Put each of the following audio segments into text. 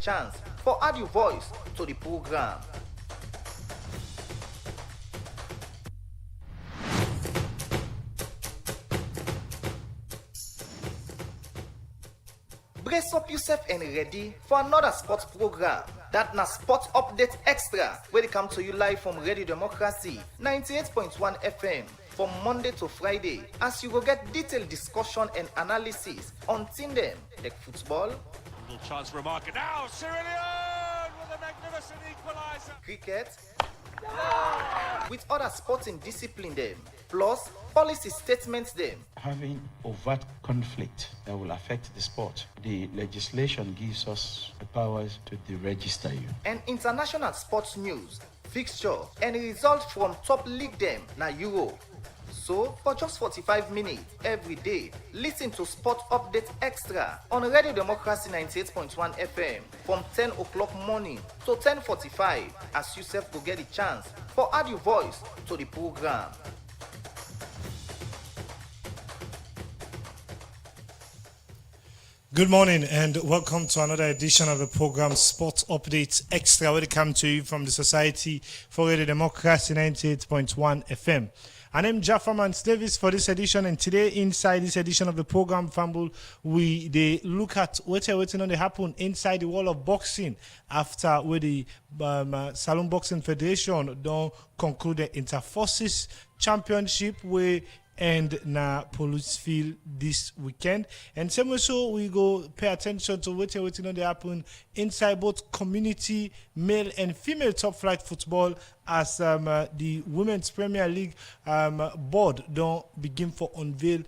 chance for add your voice to the program. Brace up yourself and ready for another sports program. That na Sports Update Extra, where they come to you live from Radio Democracy 98.1 FM from Monday to Friday, as you go get detailed discussion and analysis on team them like football, little chance for a marker now. Sierra Leone with a magnificent equaliser. Cricket, with other sporting discipline them, plus policy statements them. Having overt conflict that will affect the sport, the legislation gives us the powers to deregister you. And international sports news, fixture, and results from top league them na Euro. So, for just 45 minutes every day, listen to Sport Update Extra on Radio Democracy 98.1 FM from 10 o'clock morning to 10:45, as you self go get a chance for add your voice to the program. Good morning and welcome to another edition of the program Sports Updates Extra, where they come to you from the Society for Radio Democracy 98.1 FM. I'm Jaffa Mans Davis for this edition, and today inside this edition of the program, Fumble, they look at what's on the happen inside the world of boxing after where the Salon Boxing Federation don't conclude the Interforces Championship where and na police field this weekend. And same way so we go pay attention to what's on the happen inside both community male and female top flight football as the Women's Premier League board don't begin for unveil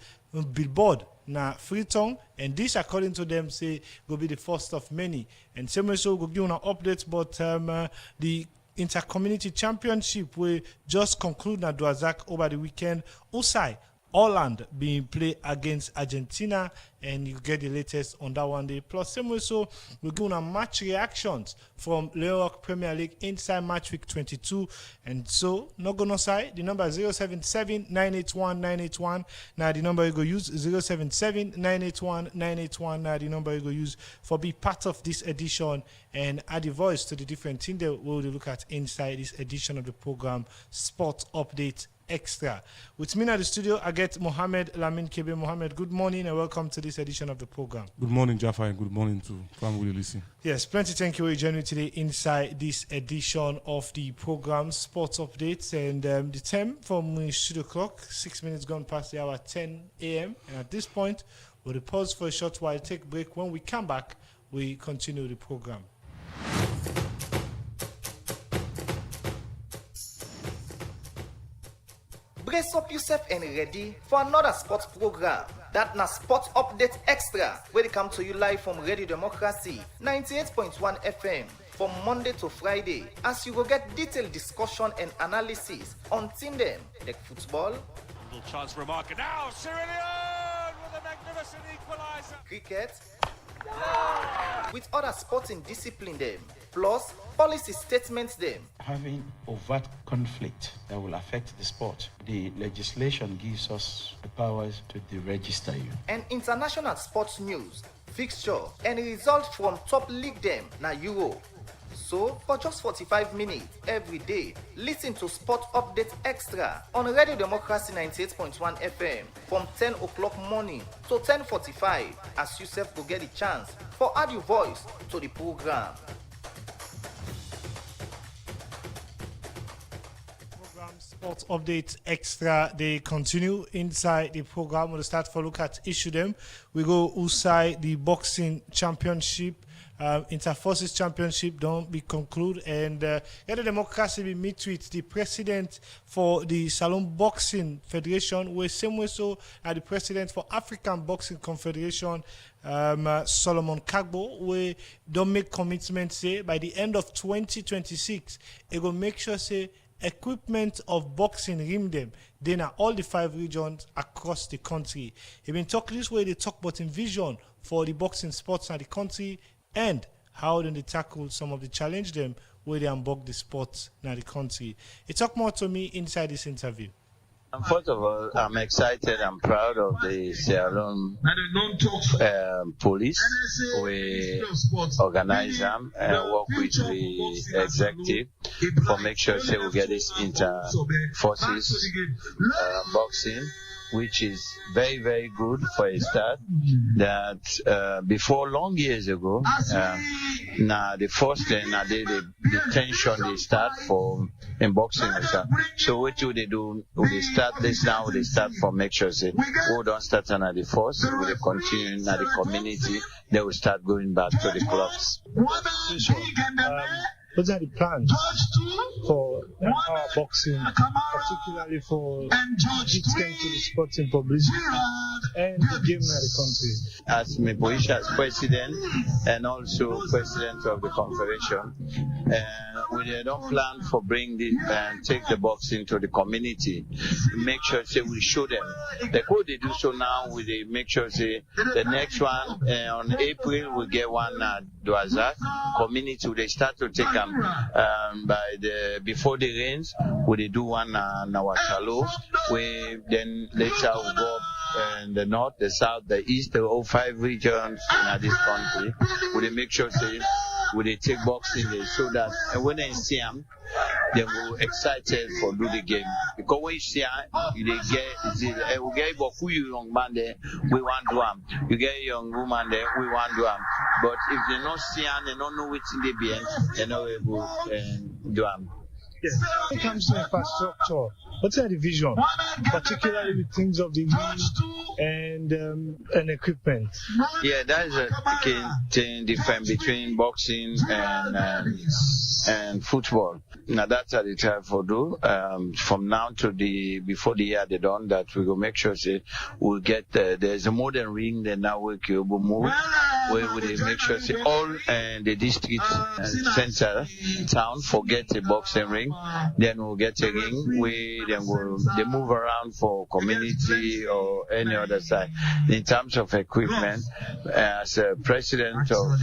billboard na Freetown, and this according to them say will be the first of many. And same way so we'll give you an update, but the Intercommunity Championship will just conclude na Duazak over the weekend. Usai Holland being played against Argentina, and you get the latest on that one day. Plus, same way so we're going to match reactions from Lerock Premier League inside match week 22. And so, not gonna say the number 077-981-981. Now the number you go use 077-981-981. Now the number you go use for be part of this edition and add the voice to the different thing that we'll look at inside this edition of the program Sports Update Extra. With me at the studio, I get Mohamed Lamin Kebe. Mohamed, good morning and welcome to this edition of the program. Good morning, Jaffa, and good morning to family listening. Yes, plenty. Thank you for joining me today inside this edition of the program Sports Updates. And the time from studio clock, 6 minutes gone past the hour 10 a.m. And at this point, we'll pause for a short while, take a break. When we come back, we continue the program. Brace up yourself and ready for another sports program. That na Sports Update Extra, where they come to you live from Radio Democracy 98.1 FM from Monday to Friday, as you go get detailed discussion and analysis on team them like football, Little chance for a marker now. Sierra Leone with a magnificent equaliser. cricket, with other sporting discipline them, plus policy statements them. Having overt conflict that will affect the sport, the legislation gives us the powers to deregister you. And international sports news, fixture, and results from top league them na Euro. So, for just 45 minutes every day, listen to Sport Update Extra on Radio Democracy 98.1 FM from 10 o'clock morning to 10:45, as you self go get a chance for add your voice to the program. Sports Update Extra, they continue inside the program. We'll start for look at issue them. We go outside the boxing championship. Interforces Championship don't be concluded, and Radio Democracy will meet with the president for the Salon Boxing Federation, where same way so the president for African Boxing Confederation, Solomon Kagbo, we don't make commitment say by the end of 2026 it will make sure say equipment of boxing rim them then are all the 5 regions across the country. He been talking this way, they talk about in vision for the boxing sports in the country and how then they tackle some of the challenge them where they unbug the sports in the country. He talk more to me inside this interview. First of all, I'm excited and proud of the Sierra Leone police. We organize them and work with the executive for make sure that we get this inter-forces boxing, which is very, very good for a start. That before long years ago, now the first thing, the tension they start for in boxing. So what do they do? They start this now, they start for make sure say, we don't start on the force, we continue in the community, they will start going back to the clubs. What are the plans for our boxing, particularly for getting to the sporting publicity and the game in the country? As my position as president and also president of the confederation, we don't plan for bring this and take the boxing to the community. Make sure say we show them. Like what they do so now, we make sure say the next one on April we get one at Douazak community. They start to take them before the rains. We do one in our Chalo. We then later we go up in the north, the south, the east, all 5 regions in this country. We make sure say we take boxing there so that when they see them, they will excited for do the game. Because when you see them, you get we get beaucoup young man there, we want to do them. You get young woman there, we want to do them. But if they not see them, they don't know what's in the being, they not able to do them. Yes. When it comes to infrastructure, what's the vision, particularly with things of the league and equipment? Yeah, that is a key difference between boxing and football. Now that's what they try to do. From now to before the year they done that, we will make sure say we'll get there's a modern ring. Then now we will move. Where we make sure say all the district center town forget the boxing ring. Then we'll get a ring. They move around for community or any other side. In terms of equipment, as a president of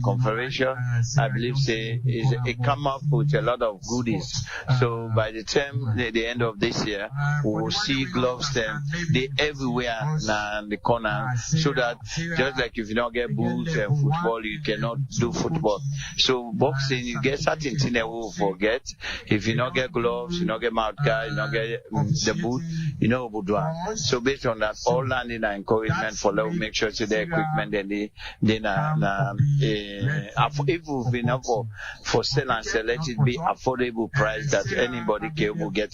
confederation, I believe say it come up with a lot of goodies. So by the time the end of this year, we will see gloves they everywhere now in the corner, so that just like if you don't get boots and football, you cannot do football. So boxing, you get certain things that we will forget. If you don't get gloves, you don't get mouth guard, you don't get the boot, you know what do. So based on that, all landing and encouragement for them, make sure to the equipment if we've been up for sale and sell, let it be affordable price that anybody will get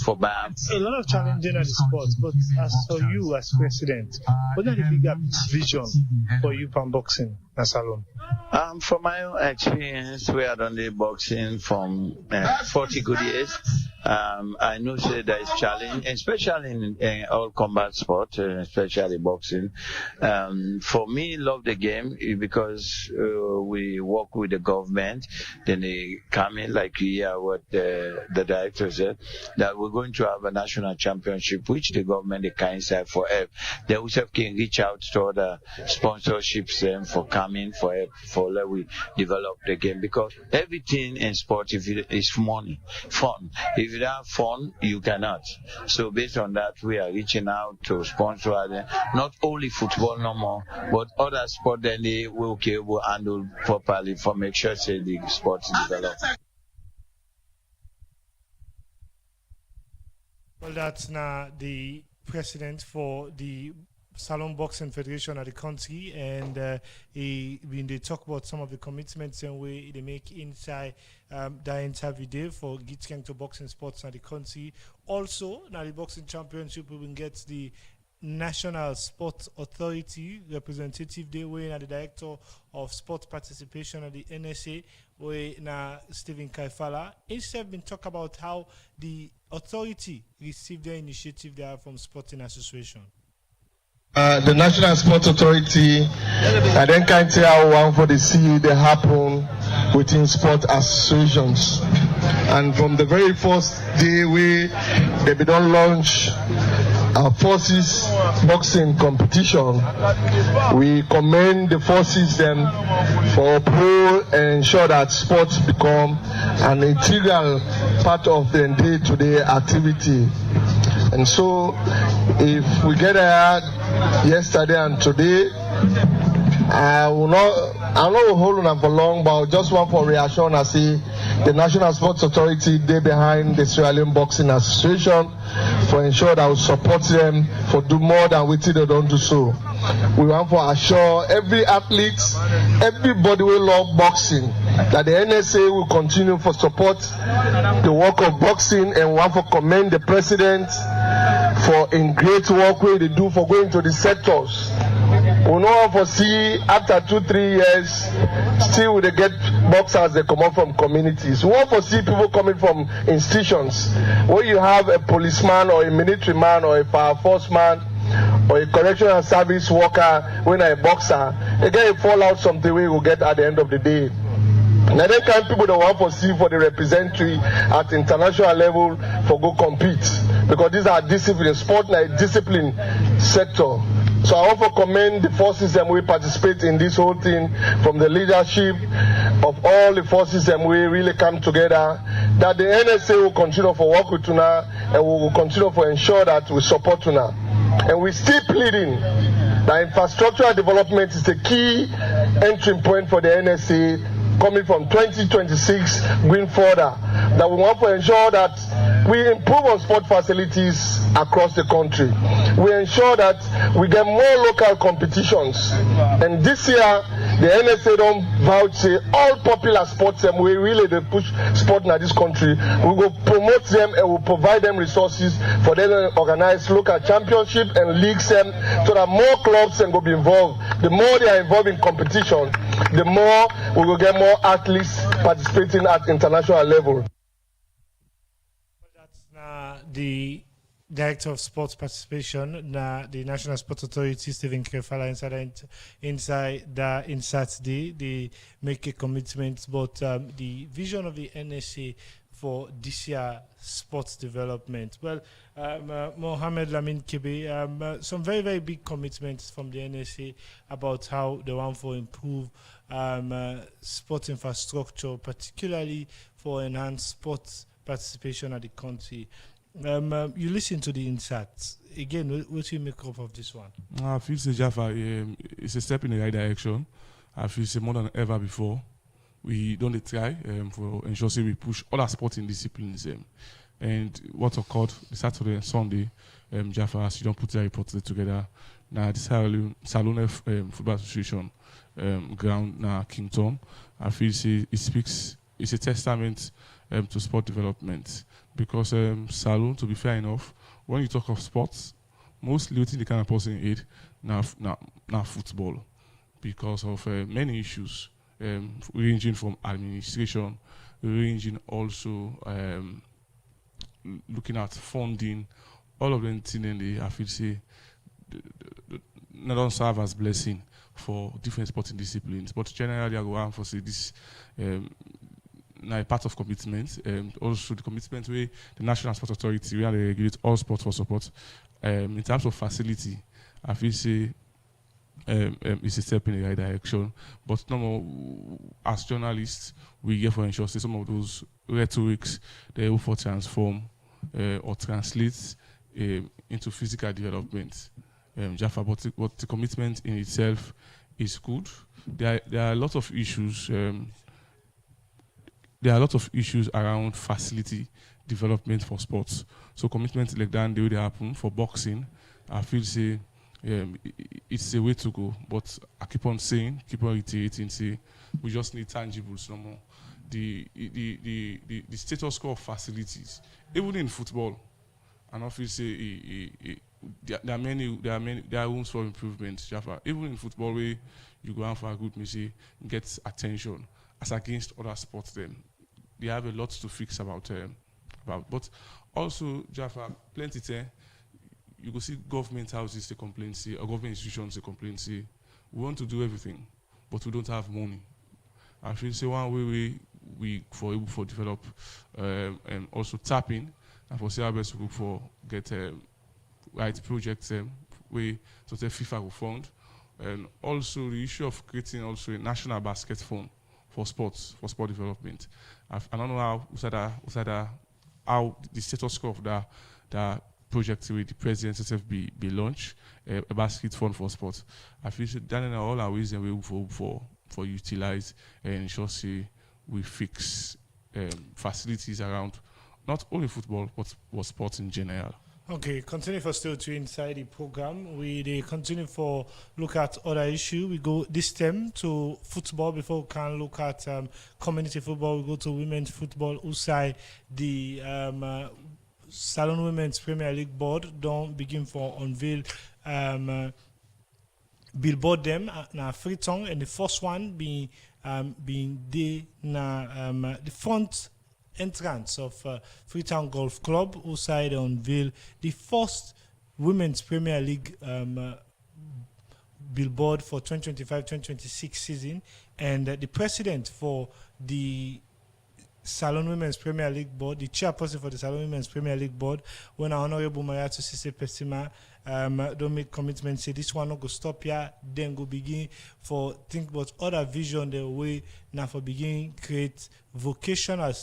for buy. A lot of challenging at the sport, but as for you as president, what are the bigger vision for you from boxing and salon? From my own experience, we are done the boxing from 40 good years. I know say there is challenge, especially in all combat sport, especially boxing. For me, love the game because we work with the government. Then they come in, like you hear what the director said, that we're going to have a national championship, which the government they can inside for help. They also can reach out to other sponsorships for coming for help for let we develop the game, because everything in sport is money, fun. If you don't have fun, you cannot. So based on that, we are reaching out to sponsor not only football no more, but other sport then they will be able to handle properly for make sure say the sport develop. Well, that's now the president for the Salon Boxing Federation of the country, and when they talk about some of the commitments and way they make inside the interview day for getting to boxing sports in the country. Also, now the boxing championship we will get the National Sports Authority representative there, where the director of sports participation at the NSA, where now Stephen Kaifala. Instead, been talk about how the authority received their initiative there from Sporting Association. The National Sports Authority, I then can't tell one for the see they happen within sport associations. And from the very first day they don't launch our forces boxing competition, we commend the forces them for uphold and ensure that sports become an integral part of the day-to-day activity. And so, if we get ahead yesterday and today, I'm not holding on for long, but I just want for reassurance. I see the National Sports Authority, they behind the Sierra Leone Boxing Association for ensure that we support them for do more than we think they don't do so. We want to assure every athlete, everybody will love boxing, that the NSA will continue for support the work of boxing, and we want to commend the president for in great work where they do for going to the sectors. We know for see after 2-3 years, still they get boxers they come out from communities. We want to see people coming from institutions where you have a policeman or a military man or a fire force man or a correctional service worker when a boxer, again fall out something we will get at the end of the day. Now that kind of people that want to see for the representative at international level for go compete, because these are discipline, sport like discipline sector. So I want to commend the forces that we participate in this whole thing, from the leadership of all the forces that we really come together, that the NSA will continue for work with Tuna, and we will continue for ensure that we support Tuna. And we're still pleading that infrastructural development is the key entry point for the NSA coming from 2026 going further, that we want to ensure that we improve on sport facilities across the country. We ensure that we get more local competitions. And this year, the NSA don't vouch say all popular sports and we really they push sport in this country. We will promote them and we'll provide them resources for them to organize local championship and leagues so that more clubs can go be involved. The more they are involved in competition, the more we will get more athletes participating at international level. That's the Director of Sports Participation, the National Sports Authority, Stephen Kefala, inside Saturday. They make a commitment, but the vision of the NSA for this year sports development. Well, Mohamed Lamin Kebe, some very, very big commitments from the NSA about how they want to improve sports infrastructure, particularly for enhanced sports participation at the country. You listen to the insights. Again, what do you make up of this one? I feel Jaffa, it's a step in the right direction. I feel more than ever before. We don't try for ensure we push other sporting disciplines. And what occurred Saturday and Sunday, Jaffa, as you don't put the reports together, now the Salone Football Association ground now Kington. I feel it speaks. It's a testament to sport development, because Salone, to be fair enough, when you talk of sports, mostly within the kind of person in it now football, because of many issues ranging from administration, ranging also looking at funding, all of them things in the I feel say don't serve as blessing for different sporting disciplines, but generally I go on for say this. Now a part of commitment, also the commitment where the National Sports Authority where they regulate all sports for support. In terms of facility, I feel say it's a step in the right direction. But no more, as journalists, we get for ensure some of those rhetorics they will for transform or translate into physical development. Jaffa, but the commitment in itself is good. There are a lot of issues. There are a lot of issues around facility development for sports. So commitments like that, the way they happen for boxing, I feel say it's a way to go. But I keep on saying, keep on reiterating, say we just need tangibles no more. The status quo of facilities, even in football, and I feel say there are rooms for improvement. Jaffa. Even in football, where you go out for a good mission, get attention as against other sports, then they have a lot to fix about. But also, Jaffa, plenty there. You go see government houses to complain, say, or government institutions to complain, say, we want to do everything, but we don't have money. I feel say one way we for able to develop and also tap in, and for say our best to go for get right projects where so the FIFA will fund, and also the issue of creating also a national basket fund for sports, for sport development. I don't know how Usada how the status quo of that project with the president itself be launched, a basket fund for sports. I feel that in all our ways and we for utilize and ensure we fix facilities around not only football but sports in general. Okay, continue for still to inside the program. We continue for look at other issue. We go this time to football before we can look at community football. We go to women's football. Usai the Salon Women's Premier League board don't begin for unveil billboard them na Freetown, and the first one being the front entrance of Freetown Golf Club, who side unveil the first Women's Premier League billboard for 2025-2026 season, and the president for the Salon Women's Premier League Board, the chairperson for the Salon Women's Premier League Board, when our Honorable Mayatu Sise Pesima don't make commitment, say this one not go stop here, then go begin for think about other vision the way now for begin create vocational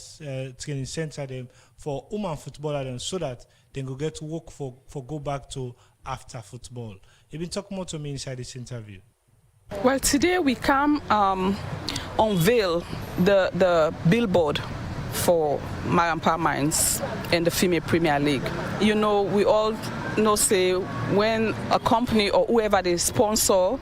training center them for women footballer them, so that they go get work for go back to after football. You've been talking more to me inside this interview. Well, today we come unveil the billboard for Marampa Mines and the Female Premier League. You know, we all know, say, when a company or whoever they sponsor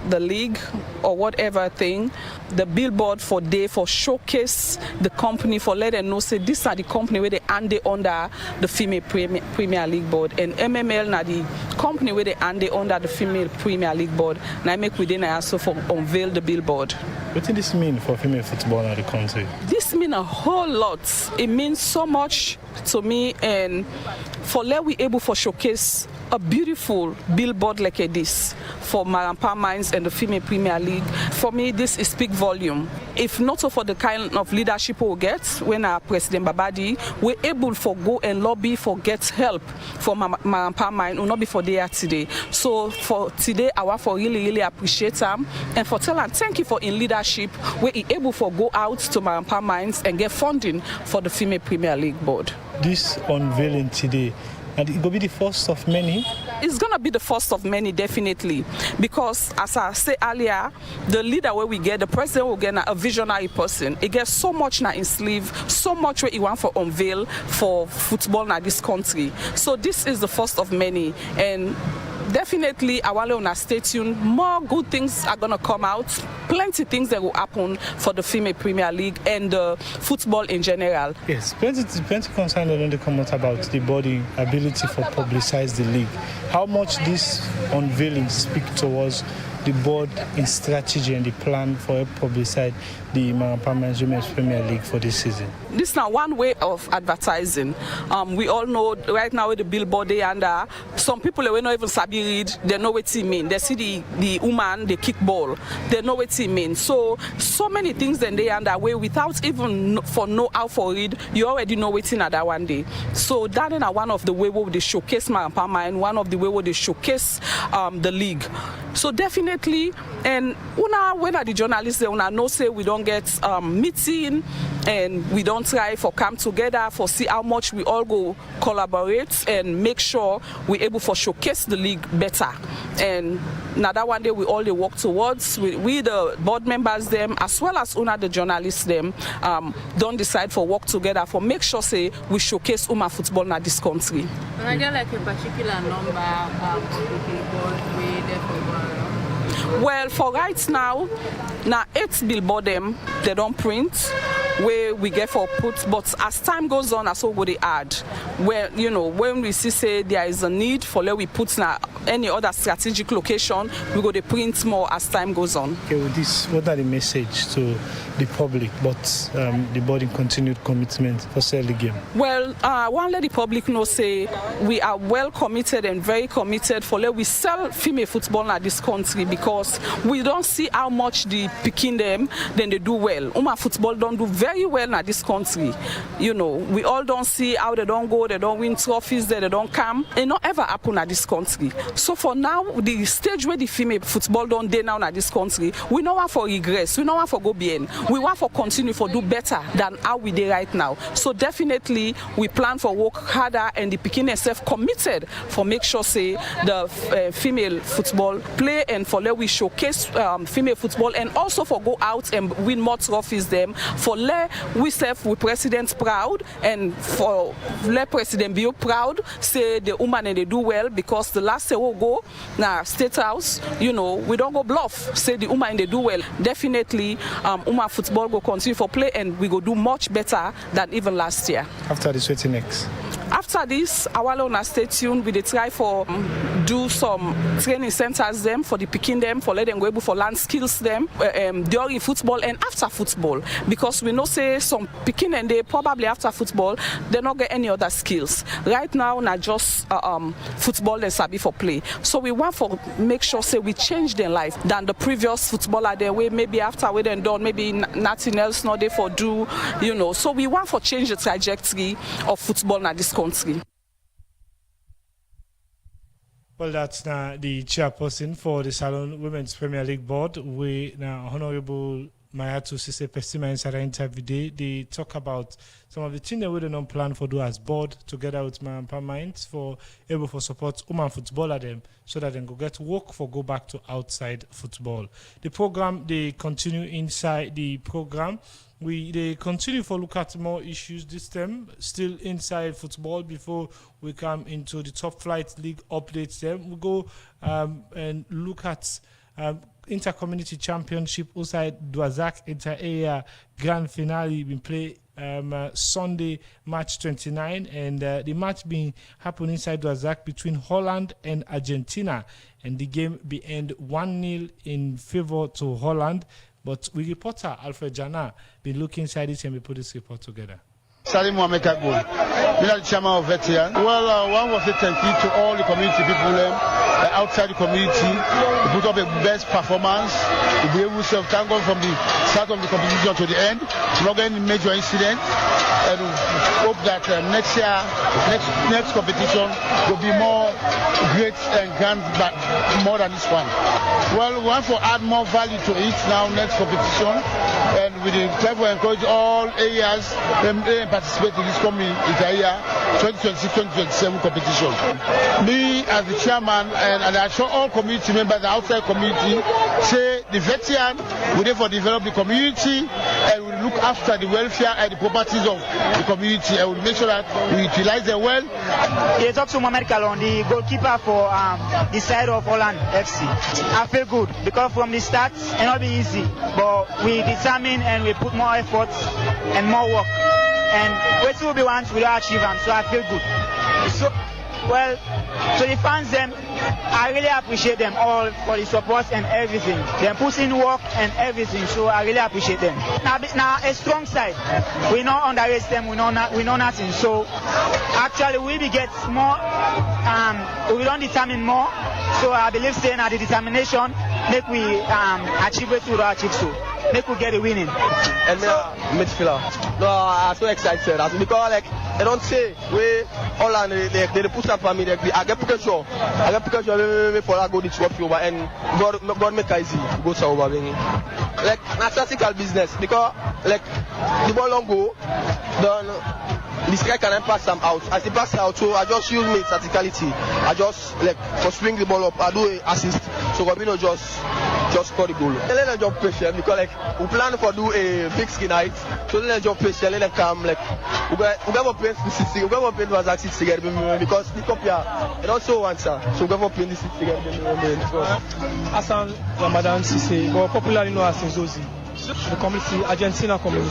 the league or whatever thing, the billboard for day for showcase the company, for let them know, say, these are the company where they hand under the Female Premier League board, and MML na the company where they hand under the Female Premier League board. Now I make within also for unveil the billboard. What does this mean for female football in the country? This means a whole lot. It means so much to me, and for let we able for showcase a beautiful billboard like this for Marampa Mines and the Female Premier League. For me, this is speak volume. If not so for the kind of leadership we get when our President Babadi, we're able for go and lobby for get help for Marampa Mines, will not be for there today. So for today, I want for really appreciate them, and for tell them thank you for in leadership, we're able for go out to Marampa Mines and get funding for the Female Premier League board. This unveiling today, and it will be the first of many? It's going to be the first of many, definitely. Because, as I said earlier, the leader where we get, the president will get a visionary person. He gets so much now in sleeve, so much where he want for unveil for football in this country. So this is the first of many. And definitely, I want to stay tuned. More good things are going to come out. Plenty things that will happen for the Female Premier League and football in general. Yes, plenty concern when they come out about the body ability for publicize the league. How much this unveiling speak towards the board in strategy and the plan for publicize the Marampa Mines Women's Premier League for this season? This is now one way of advertising. We all know right now with the billboard they under, some people they not even sabi read, they know what it mean. They see the woman, they kick ball, they know what it mean. So many things then they under way without even for know how for read, you already know what's in that one day. So that is one of the way where they showcase Marampa Mines, one of the way where they showcase the league. So definitely, and when the journalists they know say we don't get meeting and we don't try for come together for see how much we all go collaborate and make sure we're able for showcase the league better. And now that one day we all they work towards, we the board members them as well as the journalists them don't decide for work together for make sure say we showcase women football in this country. And I get like a particular number of billboard way there for. Well, for right now 8 billboard them they don't print where we get for put, but as time goes on, as well they add. Where when we see say there is a need for let we put now any other strategic location, we go to print more as time goes on. Okay, with this, what are the message to the public, but the board in continued commitment for sell the game? Well, I want to let the public know say we are well committed and very committed for let we sell female football in this country, because we don't see how much the picking them then they do well. Football don't do very well in this country. You know, we all don't see how they don't go, they don't win trophies, they don't come. It not ever happen in this country. So for now, the stage where the female football don't day now in this country, we don't want for regress, we don't want for go behind. We want for continue for do better than how we do right now. So definitely we plan for work harder, and the Pekin itself committed for make sure say the female football play, and for let we showcase female football, and also for go out and win more trophies them, for let we self we president proud, and for let President Bio proud, say the woman and they do well, because the last year we go now State House, you know, we don't go bluff, say the woman and they do well. Definitely woman football go continue for play, and we go do much better than even last year. After this, what's next? After this, our on stay tuned. We try for do some training centers them for the picking them, for let them go able for learn skills them during football and after football, because we know say some picking and they probably after football they not get any other skills. Right now, not just football they sabi for play. So we want for make sure say we change their life than the previous footballer their way. Maybe after we then done, maybe nothing else not they for do, you know. So we want for change the trajectory of football in this country. Well, that's now the chairperson for the Salon Women's Premier League Board. We now Honorable Mayatu Sise Pesima inside our interview today. They talk about some of the things that we don't plan for do as board together with my Minds for able for support women footballer them so that they go get work for go back to outside football. The program they continue inside the program. They continue for look at more issues this time, still inside football before we come into the top flight league updates. Then we go and look at inter-community championship outside Dwazak inter-area grand finale been played Sunday, March 29, and the match being happened inside Dwazak between Holland and Argentina, and the game be end 1-0 in favor to Holland. But we reporter Alfred Jana been looking inside this and we put this report together. Salim Mohamed Kagbo, the chairman of Veteran. Well, one was a thank you to all the community people outside the community. We put up a best performance. We be able to thank God from the start of the competition to the end. We're not getting any major incident. And we hope that next year, next competition will be more great and grand, but more than this one. Well, we want to add more value to it now, next competition. And we try to encourage all areas to participate in this coming year 2026-2027 competition. Me as the chairman and I assure all community members, the outside community, say the veteran will therefore develop the community and will look after the welfare and the properties of the community and will make sure that we utilize them well. It's also Mohamed Kalon, the goalkeeper for the side of Holland FC. I feel good because from the start it not be easy, but we determine and we put more effort and more work. And we will be ones we don't achieve them, so I feel good. So, well, so the fans them, I really appreciate them all for the support and everything. They put in work and everything, so I really appreciate them. Now a strong side, we not underrate them, we know nothing. So actually we get more, we don't determine more. So I believe saying that the determination make we achieve what we achieve so. Make we get a winning. And midfielder. No, I'm so excited because like they don't say we Holland they put up for me. I get pressure for I go the trophy over and God make it easy go to over like a tactical business because like the ball don't go then the striker can pass them out. As the pass out, so I just use my tacticality. I just like for swing the ball up. I do an assist. So Gabino just score the goal. Let them jump patient because like we plan for do a big skin night. So let them jump patient. Let them come like we never play the city. We never play the Wazak city together because the cup here and also answer. So we never play the city together. Hassan Ramadan Sise, more popularly known as Zozi. The community, Argentina community,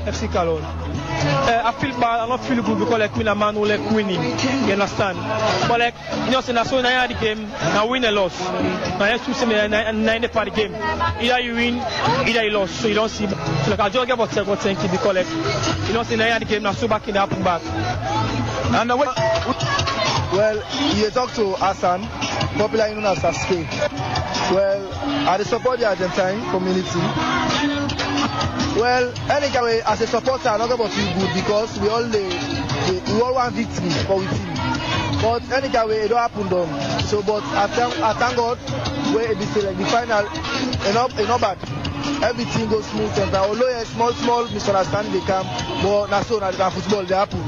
FC Calon. I feel bad, I don't feel good because like me a man who like winning, you understand? But like, you know, so now the game, now win or loss. Now you have to say 90 part of the game. Either you win, either you lose. So you don't see. So like I just get about 10 because like, you know, so now the game, now so back in the happen back. And well, you talk to Hassan, popularly known as Sasuke. Well, I support the Argentine community. Well, anyway, as a supporter, I'm not going to feel good because we all want victory for we team. But anyway, it don't happen though. So, but I thank God where it is like the final, not bad. Everything goes smooth and although a small misunderstanding they come, but now so now football they happen.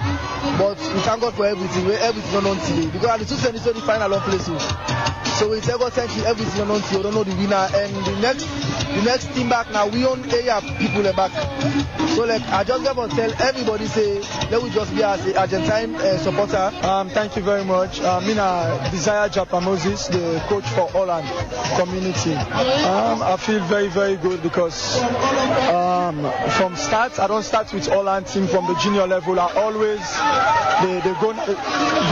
But we thank God for everything. Everything on today because at the 270 the final on place. So we tell God thank you. Everything on today. We don't know the winner and the next team back now we own area people are back. So like I just got to tell everybody say let we just be as a Argentine supporter. Thank you very much. Mina Desire Japa Moses, the coach for Holland community. I feel very, very good because from start, I don't start with Holland team from the junior level. I always they go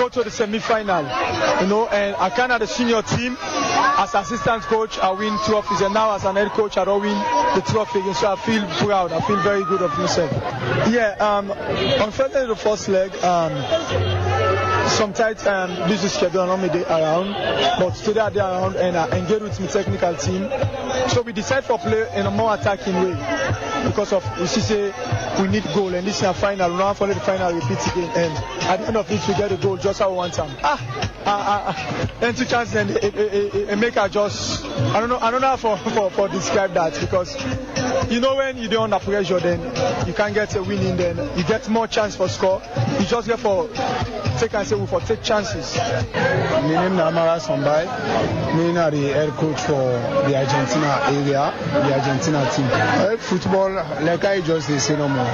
to the semi-final, and I kind of the senior team as assistant coach. I win trophies, and now as an head coach, I don't win the trophy. So I feel proud. I feel very good of myself. Yeah. Unfortunately, the first leg. Sometimes this is schedule not me around, but today I did around and I engage with my technical team. So we decide to play in a more attacking way because of we say we need goal and this is a final. We don't follow the final repeat again and at the end of it we get a goal just how we want time. And two chances and it make us just I don't know how for describe that because when you don't under pressure then you can't get a winning then you get more chance for score. You just get for take and say we for take chances. My name is Amara Sombai. I'm the head coach for the Argentina area, the Argentina team. Football, like I just say no more.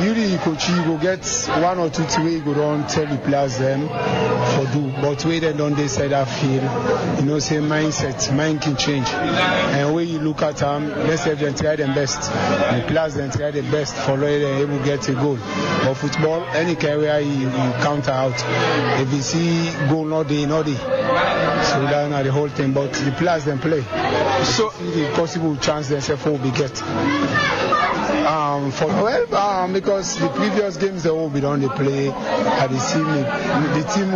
You the coach, you go get one or two things you go down tell the players them for do. But when they don't decide that field, say mindset, mind can change. And when you look at them, let's say they try their best. The players then try their best for they able to get a goal. But football, any career you counter out. If you see goal not day. So that's not the whole thing, but the players then play. So the possible chance themselves will be get. Because the previous games they will be done, they play at the team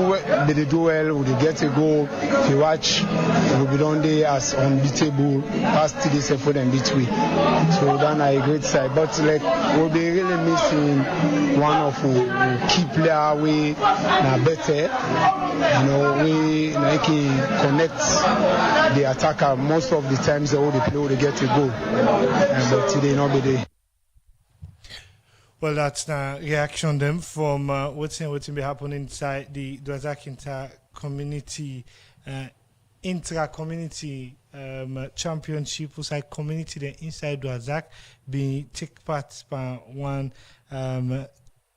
they do well, they get a goal. If you watch, they will be done there as unbeatable, past this for them between. So that's a great side. But like we'll be really missing one of who key player we na better. We like connect the attacker most of the times they play, they get a goal. But today not be there. Well, that's the reaction them from what's be happening inside the Dwazak intra-community championship, like community the inside Dwazak being take part by one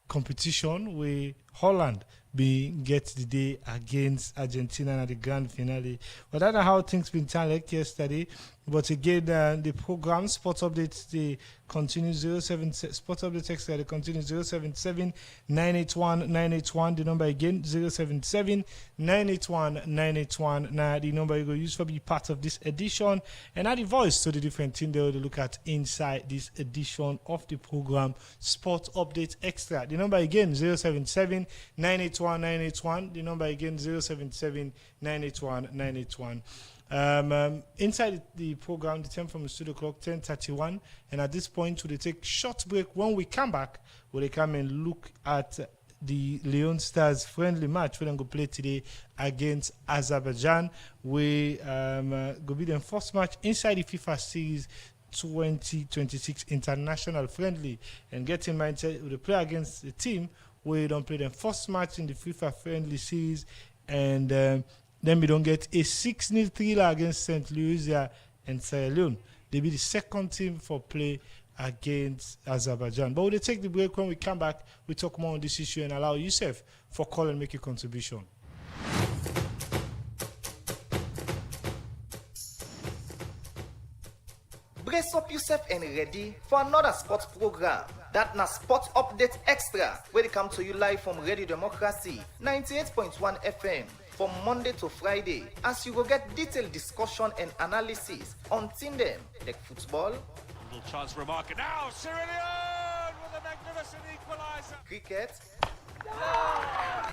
competition where Holland be get the day against Argentina at the grand finale. But that's how things been turned like yesterday. But again, the program Sports Updates they continue 07 Sports Update Extra they continue 077 981 981. The number again 077 981 981. Now the number you go use for be part of this edition and add the voice to the different team they will look at inside this edition of the program Sports Update Extra. The number again 077 981 981. The number again 077 981 981. Inside the program, the time from the studio clock 10:31, and at this point, we'll take short break. When we come back, we'll come and look at the Leon Stars friendly match. We're going to play today against Azerbaijan. We go be the first match inside the FIFA Series 2026 International Friendly, and get in mind we'll play against the team where we don't play the first match in the FIFA Friendly Series, and then we don't get a 6-0 thriller against St. Lucia and Sierra Leone. They'll be the second team for play against Azerbaijan. But we'll take the break. When we come back, we talk more on this issue and allow Yusuf for call and make a contribution. Brace up yourself and ready for another sports program. That na Sports Update Extra, where they come to you live from Radio Democracy 98.1 FM. From Monday to Friday, as you will get detailed discussion and analysis on team them like football, little chance for a marker now. Cyrillion with a magnificent equalizer. Cricket,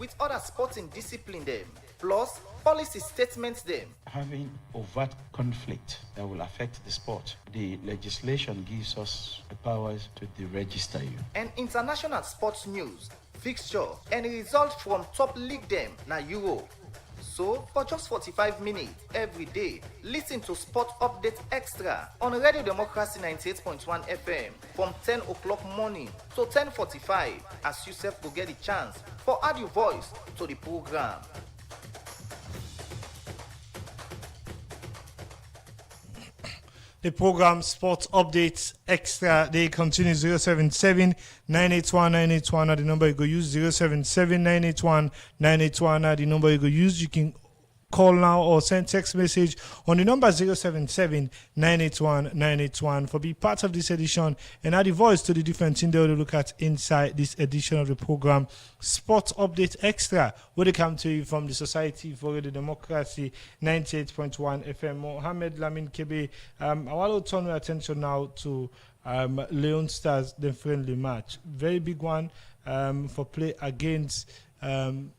with other sporting discipline them Plus, policy statements them. Having overt conflict that will affect the sport, the legislation gives us the powers to deregister you. And international sports news, fixture, and results from top league them na Euro. So, for just 45 minutes every day, listen to Sport Update Extra on Radio Democracy 98.1 FM from 10 o'clock morning to 10:45 as yourself will get the chance for add your voice to the program. The program Sports Updates Extra, they continue 077 981 981 at the number you go use, 077 981 981 at the number you go use. You can call now or send text message on the number 077 981 981 for be part of this edition and add the voice to the different thing they will look at inside this edition of the program Sports Update Extra, where they come to you from the Society for the Democracy 98.1 FM. Mohammed Lamin Kebe, I want to turn your attention now to Leon Stars, the friendly match. Very big one for play against Team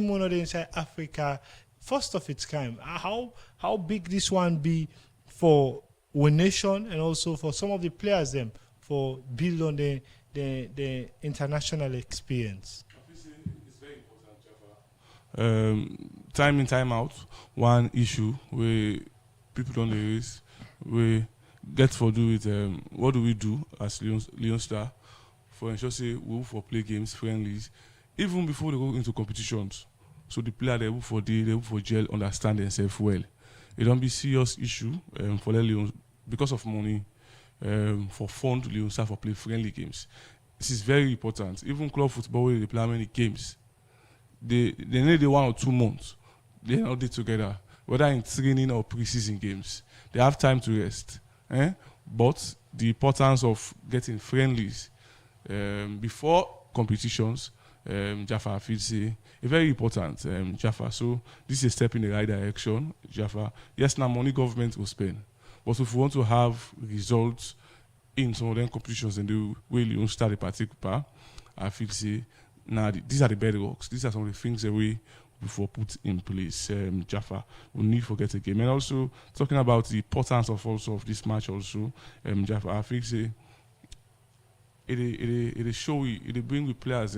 One inside Africa. First of its kind. How big this one be for one nation and also for some of the players them for build on the international experience? It's very important, Jaffa. Time in, time out, one issue where people don't raise, we get for do with what do we do as Leon Star for ensure say we for play games, friendlies, even before they go into competitions. So the player they work for jail, understand themselves well. It don't be serious issue for the Lions because of money for fund Lions for play friendly games. This is very important. Even club football where they play many games, they need 1 or 2 months. They are not there together, whether in training or pre-season games. They have time to rest. But the importance of getting friendlies before competitions, Jaffa, I feel say, very important, Jaffa. So this is a step in the right direction, Jaffa. Yes, now money government will spend, but if we want to have results in some of them competitions and the way you start a particular, I feel say, now these are the bedrocks. These are some of the things that we before put in place, Jaffa. We need to forget a game, and also talking about the importance of this match, also, Jaffa. I feel say it show it bring the players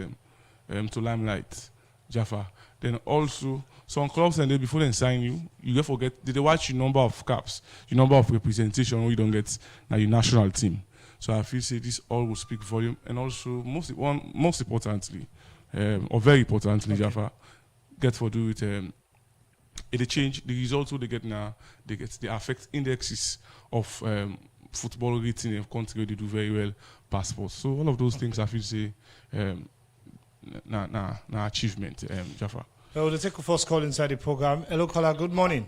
to limelight, Jaffa. Then also some clubs and they before they sign you, you get forget they watch your number of caps, your number of representation when you don't get now your national team. So I feel say this all will speak volume, and also most importantly, or very importantly, okay, Jaffa, get for do it. It change the results they get now. They affect indexes of football rating of country. They do very well passports. So all of those things I feel say. Achievement, Jaffa. We'll take a first call inside the program. Hello, caller. Good morning.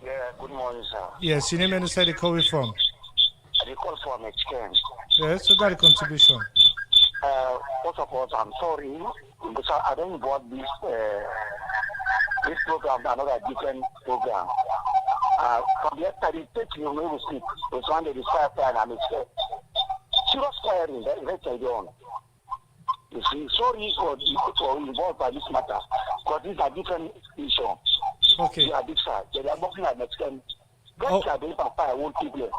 Yeah, good morning, sir. Yes, your name and inside the call we from. I call from HKN. Yes, so got a contribution. First of all, I'm sorry because I don't want this program, another different program. From yesterday, 30 minutes, it was one day the fire and it's serious firing. That's on. You see, sorry for involved by this matter, because these are different issues. Okay. They are different. They are working at Mexican. That's why they I won't keep them.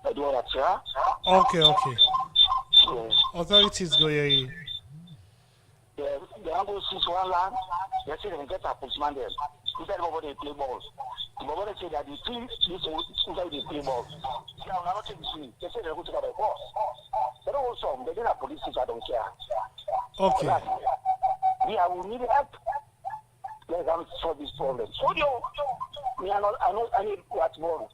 I do that, sir. Okay. Yes. Authorities go here. They have to see one land. They say they get a policeman there. Instead of they play balls. But when they say that the team, this is how they play balls. Now, I'm not saying this. They say they're going to get a boss. They don't also, they don't have police, I don't care. Okay. I will need help. Let us solve this problem. So, I need what's more.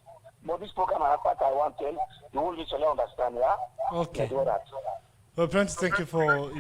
But this program, I want to tell you, will literally understand, yeah? Okay. Do that. Well, plenty thank you for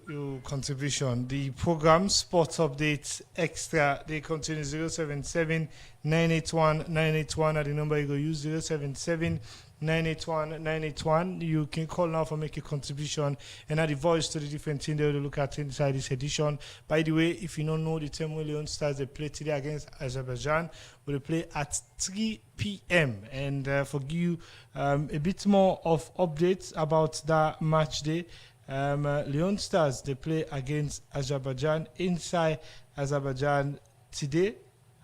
your contribution. The program Sports Updates Extra, they continue 077 981 981 at the number you go use 077 981 981. You can call now for make a contribution and add the voice to the different thing they will look at inside this edition. By the way, if you don't know, the 10 million stars they play today against Azerbaijan, will play at 3 p.m. and for you a bit more of updates about that match day. Leon Stars they play against Azerbaijan inside Azerbaijan today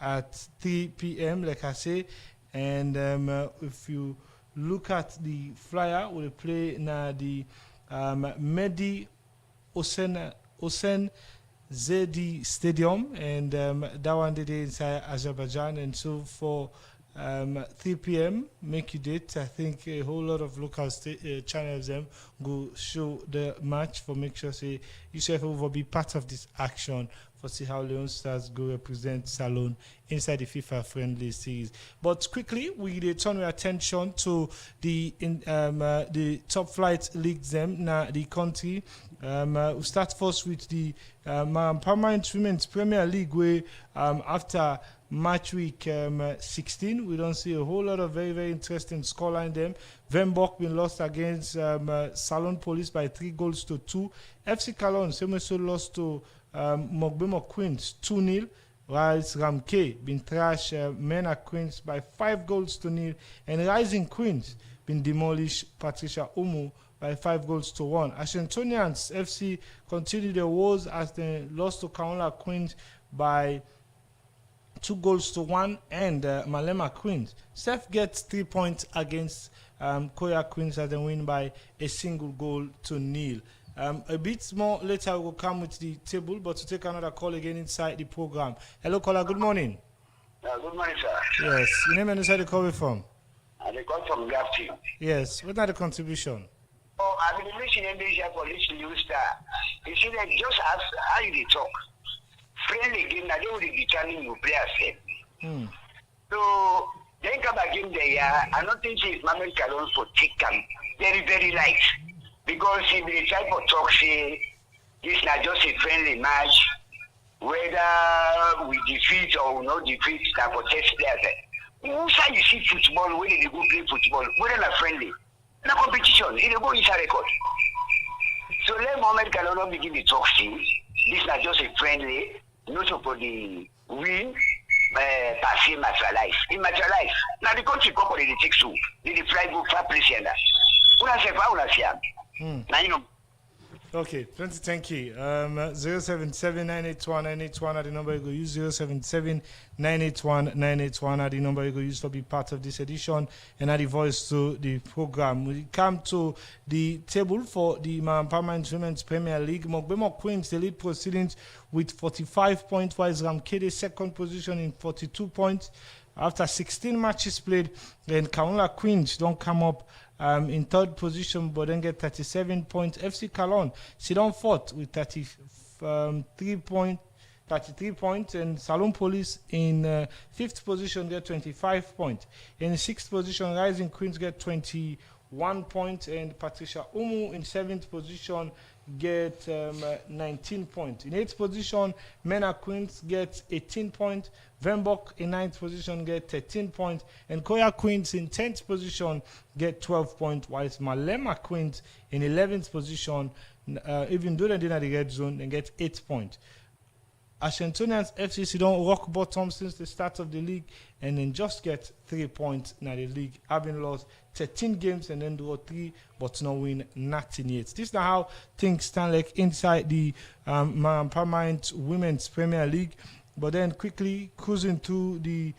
at 3 p.m. like I say, and if you look at the flyer, we'll play now the Mehdi Hossein Zedi Stadium, and that one today inside Azerbaijan. And so for 3 p.m. make you date. I think a whole lot of local channels them go show the match for make sure say yourself will be part of this action for see how Leon Stars go represent Salon inside the FIFA friendly series. But quickly we turn our attention to the top flight leagues them now the country. We'll start first with the Permanent Women's Premier League, where after match week 16, we don't see a whole lot of very, very interesting scoreline them. Venbok been lost against Salon Police by 3-2. FC Cologne Semeso lost to Mogbemo Queens 2-0. Whilst Ramke been thrashed Mena Queens by 5-0. And Rising Queens been demolished Patricia Umu by 5-1. Ashentonians FC continue their woes as they lost to Kaola Queens by 2-1, and Malema Queens. Seth gets 3 points against Koya Queens as they win by a 1-0. A bit more later we'll come with the table, but to take another call again inside the program. Hello, caller. Good morning. Good morning, sir. Yes. Your name and inside the call from? I call from Gafti. Yes. What are the contribution? Oh, I've been listening this year for this new star. You see, that just as how you talk. Friendly game, now they will determine you play a So, then come again there, I don't think it's Mamet Kalon for take them very, very light. Because if they try for talk, say, it's not just a friendly match, whether we defeat or not defeat, that for test players. Who say you see football, when they go play football, whether not friendly? No competition, it will go inside record. So let Mohamed Kalon begin the talk, see, this is not just a friendly, not for the win, passing materialize. In materialize, now the country company they take so, they fly go far place here. Una se fa, una se am. Now you know. Okay, plenty, thank you. 077-981-981 are the number you go use. 077-981-981 are the number you go use to be part of this edition and add the voice to the program. We come to the table for the Permanent Women's Premier League. Mogbemo Queens, the lead proceedings with 45 points, while Ramkede second position in 42 points. After 16 matches played, then Kaola Queens don't come up in third position, but then get 37 points. FC Cologne sit on fourth with 33 points, and Salon Police in fifth position get 25 points. In sixth position, Rising Queens get 21 points, and Patricia Umu in seventh position get 19 points. In eighth position, Mena Queens get 18 points. Venbok in 9th position get 13 points, and Koya Queens in 10th position get 12 points, whilst Malema Queens in 11th position, even though they didn't have the red zone, they get 8 points. Ashentonians FCC don't rock bottom since the start of the league and then just get 3 points in the league, having lost 13 games and then draw 3 but not win nothing yet. This is how things stand like inside the Permanent Women's Premier League. But then quickly cruising through the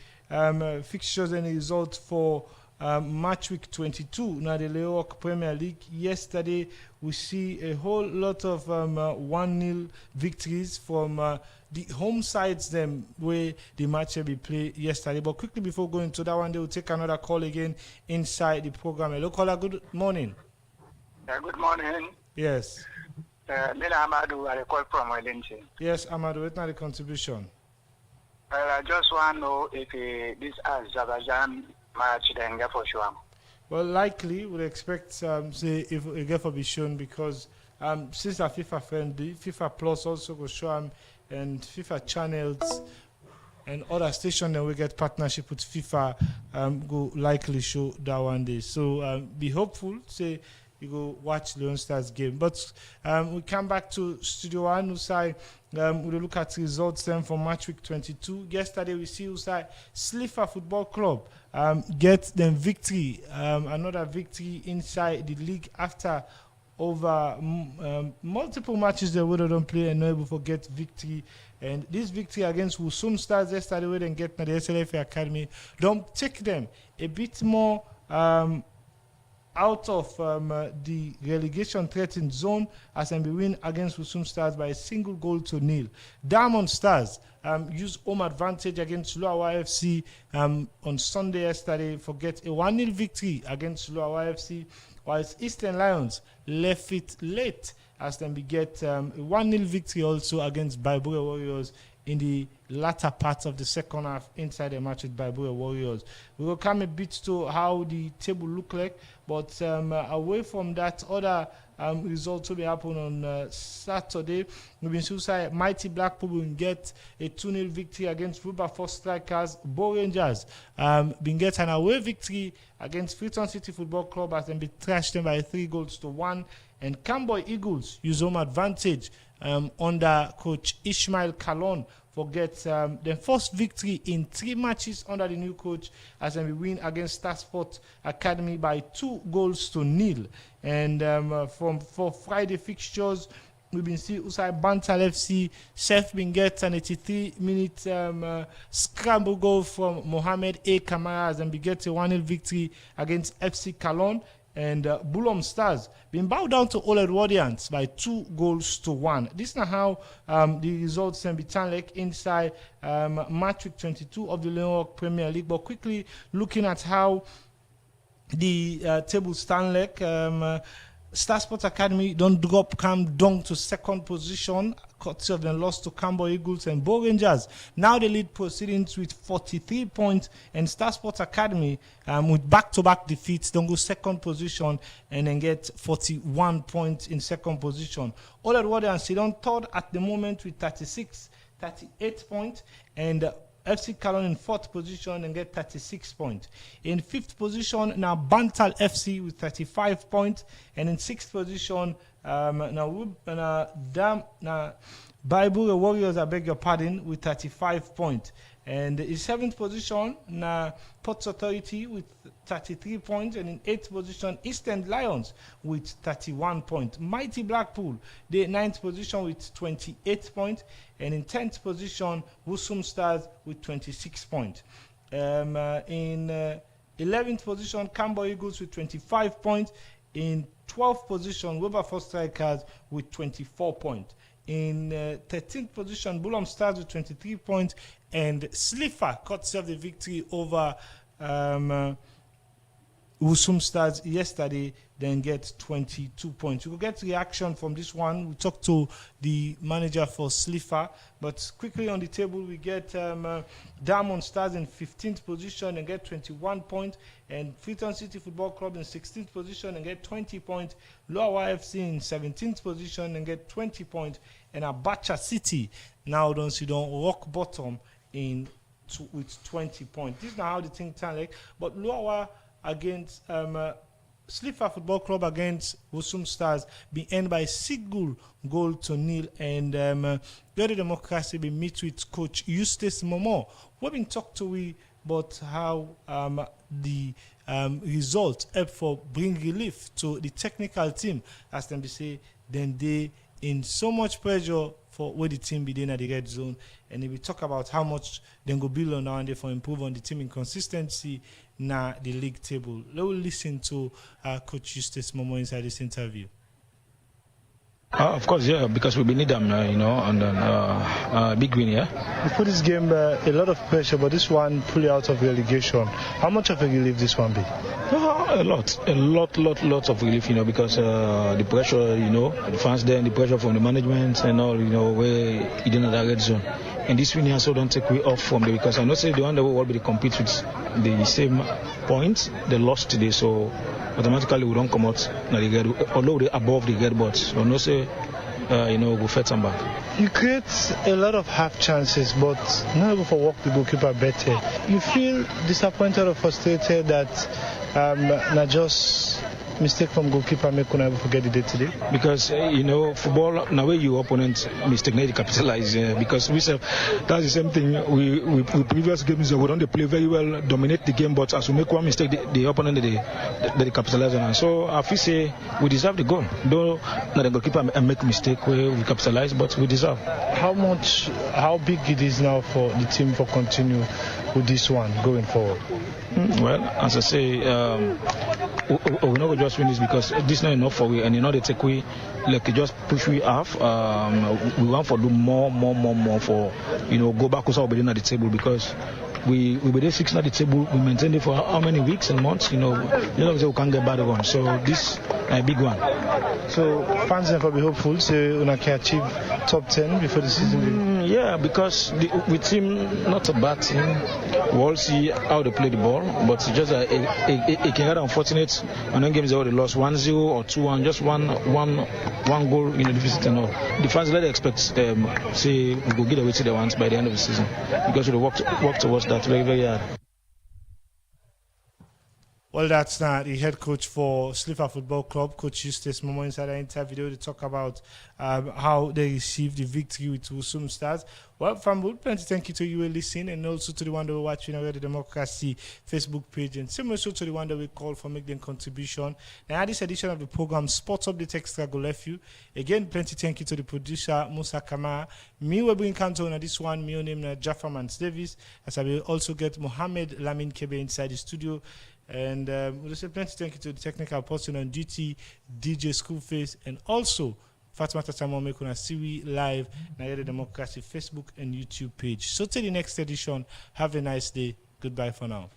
fixtures and results for match week 22. Now the Leoc Premier League. Yesterday we see a whole lot of 1-0 victories from the home sides them where the match will be played yesterday. But quickly before going to that one, they will take another call again inside the program. Hello, caller. Good morning. Good morning. Yes. Mila Amadou, I call from Wellington. Yes, Amadou. What's not the contribution? I just want to know if this Azerbaijan match then get for sure. Well, likely we'll expect say if a get for be shown because since our FIFA friendly, FIFA Plus also go show them, and FIFA channels and other stations that we get partnership with FIFA go likely show that one day. So be hopeful. Say you go watch Leon Stars game. But we come back to Studio One. Usai, we'll look at results then for match week 22. Yesterday we see Usai Slifa Football Club get them victory, another victory inside the league after over multiple matches they would don't play and not able to get victory. And this victory against Wusum Stars yesterday, where they get the SLFA Academy, don't take them a bit more out of the relegation threatened zone as they win against Wusum Stars by a single goal to nil. Diamond Stars used home advantage against Luawa FC on Sunday yesterday for get a 1-0 victory against Luawa FC, whilst Eastern Lions left it late as they get a 1-0 victory also against Baibure Warriors in the latter part of the second half inside the match with Baibure Warriors. We will come a bit to how the table look like, but away from that, other results will be happening on Saturday. We've been suicide. Mighty Blackpool will get a 2-0 victory against Wilberforce Strikers. Bo Rangers been get an away victory against Freetown City Football Club as they be thrashed them by 3-1. And Camboy Eagles use home advantage under coach Ishmael Kalon for get their first victory in 3 matches under the new coach as they win against Star Sport Academy by 2-0. And for Friday fixtures, we've been seeing Usai Bantal FC Chef been get an 83-minute scramble goal from Mohamed A. Kamara as they get a 1-0 victory against FC Kalon. And Bulom Stars been bowed down to Old Edwardians by 2-1. This is not how the results can be like inside match week 22 of the Leonard Premier League. But quickly looking at how the table stand like, Star Sports Academy don't come down to second position, courtesy of them lost to Cambo Eagles and Bo Rangers. Now they lead proceedings with 43 points, and Star Sports Academy with back-to-back defeats don't go second position and then get 41 points in second position. All at Warden sit on third at the moment with 38 points, and FC Kalon in 4th position and get 36 points. In 5th position, now Bantal FC with 35 points. And in 6th position, Baibure Warriors, I beg your pardon, with 35 points. And in 7th position, now Ports Authority with 33 points. And in 8th position, Eastern Lions with 31 points. Mighty Blackpool, the 9th position with 28 points. And in 10th position, Wusum Stars with 26 points. In 11th position, Cambo Eagles with 25 points. In 12th position, Wilberforce Strikers with 24 points. In 13th position, Bulom Stars with 23 points. And Slipher courtesy of the victory over Wusum Stars yesterday, then get 22 points. We will get reaction from this one. We talked to the manager for Slipher, but quickly on the table we get Diamond Stars in 15th position and get 21 points, and Freetown City Football Club in 16th position and get 20 points. Lower FC in 17th position and get 20 points, and Abacha City now don't see rock bottom with 20 points. This is not how the thing turn like, but Lower against Slipher Football Club against Wusum Stars be end by 6-0 and Glory Democracy be meet with coach Eustace Momo. We've been talked to about how the result help for bring relief to the technical team as them be say then they in so much pressure for where the team be in at the red zone, and if we talk about how much then go build on now and for improve on the team inconsistency na the league table. Let's listen to Coach Eustace Momo inside this interview. Of course, yeah, because we need them, and big win, yeah. You put this game a lot of pressure, but this one pull you out of relegation. How much of a relief this one be? A lot of relief, because the pressure, the fans there, and the pressure from the management and all, where you didn't have red zone. And this win also don't take way off from there, because I know say the one that will be compete with the same points they lost today, so automatically we don't come out na the red, although they above the red, but so no say go fetch them back. You create a lot of half chances, but not able to work the goalkeeper better. You feel disappointed or frustrated that not just mistake from goalkeeper make una ever forget the day today? Because football now where your opponent mistake need to capitalize because we say that's the same thing we previous games we don't play very well, dominate the game, but as we make one mistake the opponent they capitalize on. So I feel say we deserve the goal. Though not the goalkeeper make mistake where we capitalize, but we deserve. How big it is now for the team for continue with this one going forward? Well, as I say, we're not just win this because this is not enough for we, and they take we like just push we off. We want to do more for go back also at the table because we were there 6 at the table. We maintained it for how many weeks and months? We can't get bad one. So this a big one. So fans can be hopeful so we can achieve top 10 before the season. Yeah, because with team not a bad team. We all see how they play the ball, but it's just it can get unfortunate. And then games they lost 1-0 or 2-1, just one goal in the deficit and all. The fans let expect say we go get away to the ones by the end of the season because we work towards that very very hard. Well, that's not the head coach for Slipher Football Club, Coach Eustace Momo, inside the interview to talk about how they received the victory with Wusum Stars. Well, from Wood, plenty thank you to you listening and also to the one that we're watching our The Democracy Facebook page and similar to the one that we call for making contribution. Now, this edition of the program, Sports Update Extra, go left you. Again, plenty thank you to the producer, Musa Kamara. Me, we're bringing Kanto on this one, me name Jaffa Mans Davis, as I will also get Mohammed Lamin Kebe inside the studio. And we'll say plenty thank you to the technical person on duty, DJ Schoolface, and also Fatima Tatamo Mekuna Siwi live na The Democracy Facebook and YouTube page. So till the next edition, have a nice day. Goodbye for now.